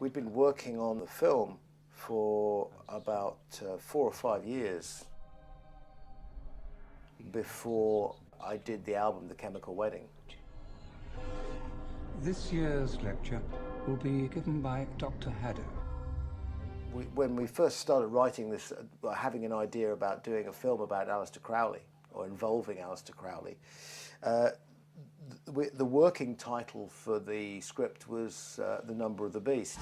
We'd been working on the film for about 4 or 5 years before I did the album, The Chemical Wedding. This year's lecture will be given by Dr. Haddo. When we first started writing this, having an idea about doing a film about Aleister Crowley, or involving Aleister Crowley, the working title for the script was The Number of the Beast.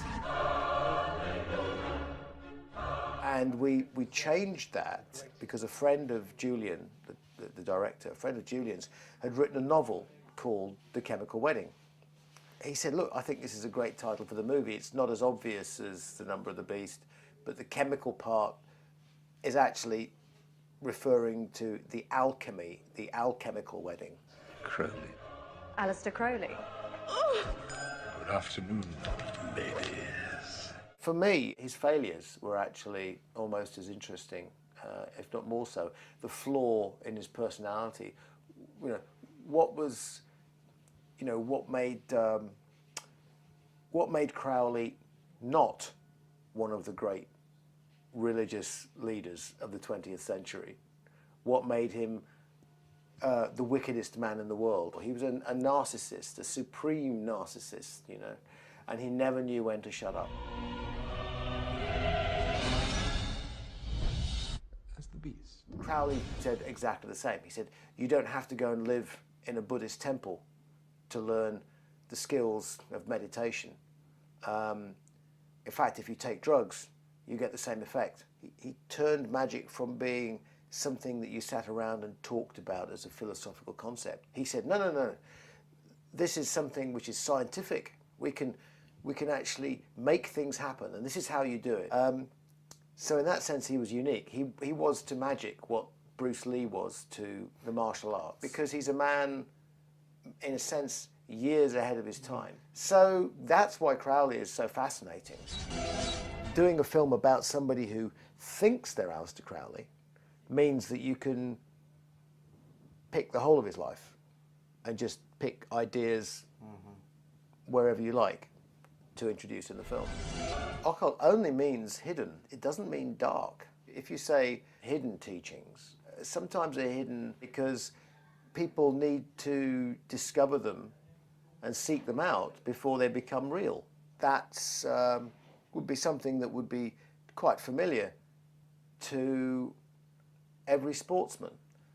And we changed that because a friend of Julian, the director, a friend of Julian's, had written a novel called The Chemical Wedding. He said, look, I think this is a great title for the movie. It's not as obvious as The Number of the Beast, but the chemical part is actually referring to the alchemy, the alchemical wedding. Crowley. Aleister Crowley. Good afternoon, ladies. For me, his failures were actually almost as interesting, if not more so. The flaw in his personality, what made Crowley not one of the great religious leaders of the 20th century? What made him the wickedest man in the world? He was a narcissist, a supreme narcissist, and he never knew when to shut up. As the beast. Crowley said exactly the same. He said, you don't have to go and live in a Buddhist temple to learn the skills of meditation. In fact, if you take drugs, you get the same effect. He turned magic from being something that you sat around and talked about as a philosophical concept. He said, no. This is something which is scientific. We can actually make things happen, and this is how you do it. So in that sense, he was unique. He was to magic what Bruce Lee was to the martial arts, because he's a man, in a sense, years ahead of his time. So that's why Crowley is so fascinating. Doing a film about somebody who thinks they're Aleister Crowley means that you can pick the whole of his life and just pick ideas wherever you like to introduce in the film. Occult only means hidden. It doesn't mean dark. If you say hidden teachings, sometimes they're hidden because people need to discover them and seek them out before they become real. That would be something that would be quite familiar to every sportsman.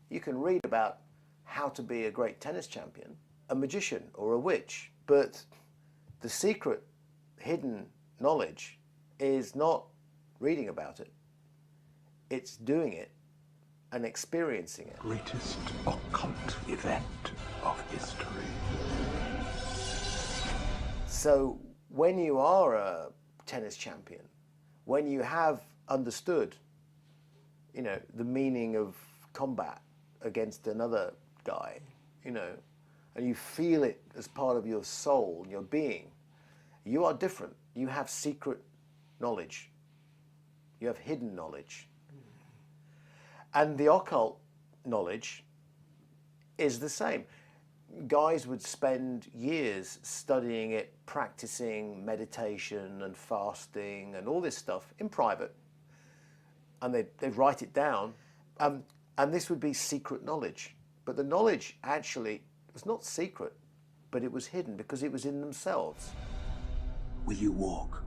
You can read about how to be a great tennis champion, a magician or a witch, but the secret hidden knowledge is not reading about it. It's doing it and experiencing it. Greatest occult event of history. So when you are a tennis champion, when you have understood, the meaning of combat against another guy, and you feel it as part of your soul and your being, you are different. You have secret knowledge. You have hidden knowledge. And the occult knowledge is the same. Guys would spend years studying it, practicing meditation and fasting and all this stuff in private, and they'd write it down, and this would be secret knowledge. But the knowledge actually was not secret, but it was hidden because it was in themselves. Will you walk